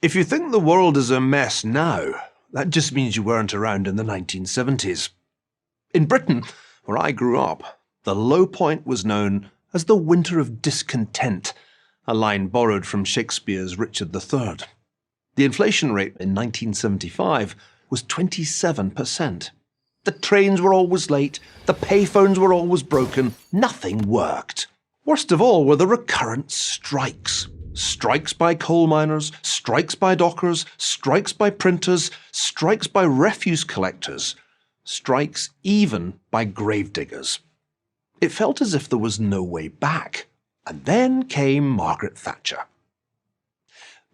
If you think the world is a mess now, that just means you weren't around in the 1970s. In Britain, where I grew up, the low point was known as the Winter of Discontent, a line borrowed from Shakespeare's Richard III. The inflation rate in 1975 was 27%. The trains were always late, the payphones were always broken, nothing worked. Worst of all were the recurrent strikes. Strikes by coal miners, strikes by dockers, strikes by printers, strikes by refuse collectors, strikes even by gravediggers. It felt as if there was no way back. And then came Margaret Thatcher.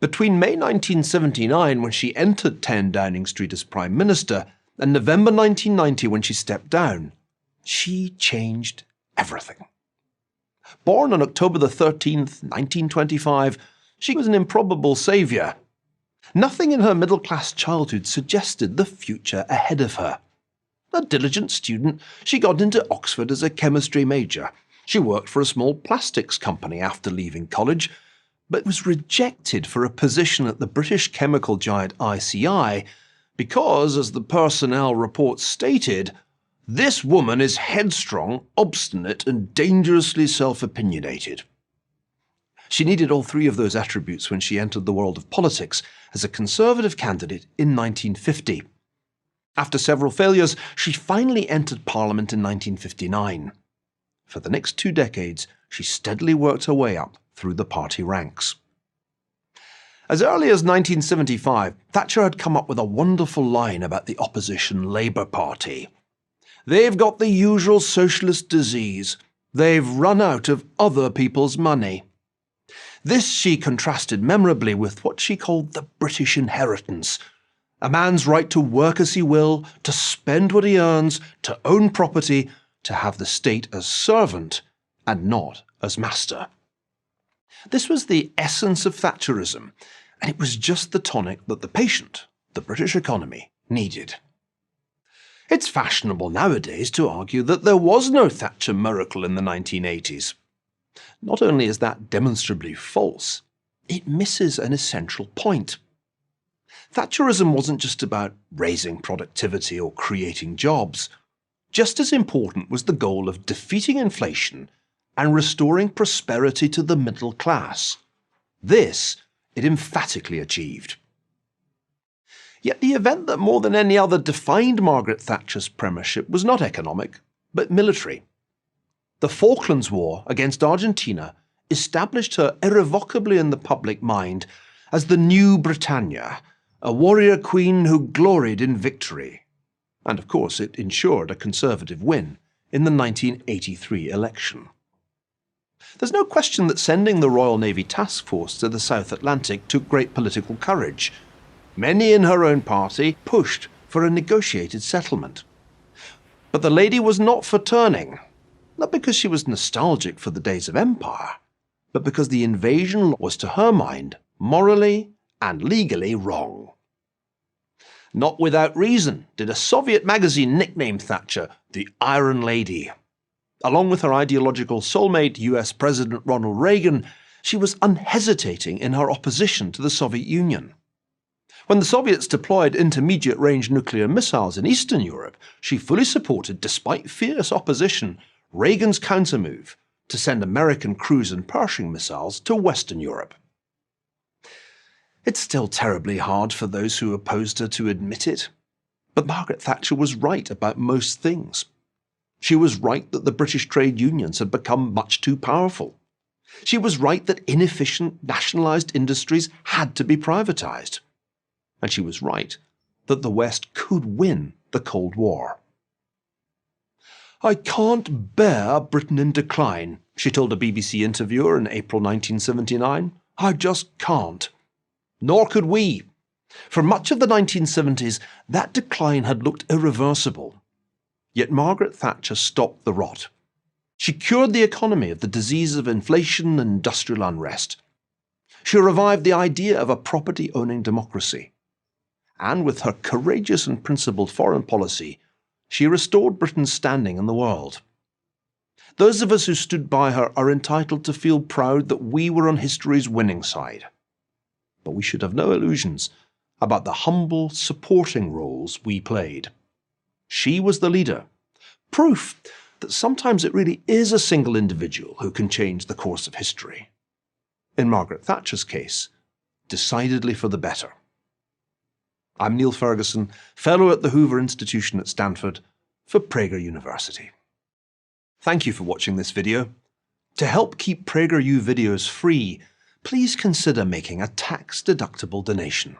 Between May 1979, when she entered 10 Downing Street as Prime Minister, and November 1990, when she stepped down, she changed everything. Born on October the 13th, 1925, she was an improbable saviour. Nothing in her middle-class childhood suggested the future ahead of her. A diligent student, she got into Oxford as a chemistry major. She worked for a small plastics company after leaving college, but was rejected for a position at the British chemical giant ICI because, as the personnel report stated, this woman is headstrong, obstinate, and dangerously self-opinionated. She needed all three of those attributes when she entered the world of politics as a Conservative candidate in 1950. After several failures, she finally entered Parliament in 1959. For the next 2 decades, she steadily worked her way up through the party ranks. As early as 1975, Thatcher had come up with a wonderful line about the opposition Labour Party. They've got the usual socialist disease. They've run out of other people's money. This she contrasted memorably with what she called the British inheritance, a man's right to work as he will, to spend what he earns, to own property, to have the state as servant and not as master. This was the essence of Thatcherism, and it was just the tonic that the patient, the British economy, needed. It's fashionable nowadays to argue that there was no Thatcher miracle in the 1980s. Not only is that demonstrably false, it misses an essential point. Thatcherism wasn't just about raising productivity or creating jobs. Just as important was the goal of defeating inflation and restoring prosperity to the middle class. This it emphatically achieved. Yet the event that more than any other defined Margaret Thatcher's premiership was not economic, but military. The Falklands War against Argentina established her irrevocably in the public mind as the new Britannia, a warrior queen who gloried in victory. And of course it ensured a Conservative win in the 1983 election. There's no question that sending the Royal Navy Task Force to the South Atlantic took great political courage. Many in her own party pushed for a negotiated settlement. But the lady was not for turning, not because she was nostalgic for the days of empire, but because the invasion was, to her mind, morally and legally wrong. Not without reason did a Soviet magazine nickname Thatcher the Iron Lady. Along with her ideological soulmate, US President Ronald Reagan, she was unhesitating in her opposition to the Soviet Union. When the Soviets deployed intermediate-range nuclear missiles in Eastern Europe, she fully supported, despite fierce opposition, Reagan's countermove to send American cruise and Pershing missiles to Western Europe. It's still terribly hard for those who opposed her to admit it, but Margaret Thatcher was right about most things. She was right that the British trade unions had become much too powerful. She was right that inefficient nationalised industries had to be privatised. And she was right that the West could win the Cold War. "I can't bear Britain in decline," she told a BBC interviewer in April 1979. "I just can't." Nor could we. For much of the 1970s, that decline had looked irreversible. Yet Margaret Thatcher stopped the rot. She cured the economy of the disease of inflation and industrial unrest. She revived the idea of a property-owning democracy. And with her courageous and principled foreign policy, she restored Britain's standing in the world. Those of us who stood by her are entitled to feel proud that we were on history's winning side. but we should have no illusions about the humble supporting roles we played. She was the leader, proof that sometimes it really is a single individual who can change the course of history. In Margaret Thatcher's case, decidedly for the better. I'm Niall Ferguson, Fellow at the Hoover Institution at Stanford for Prager University. Thank you for watching this video. To help keep PragerU videos free, please consider making a tax-deductible donation.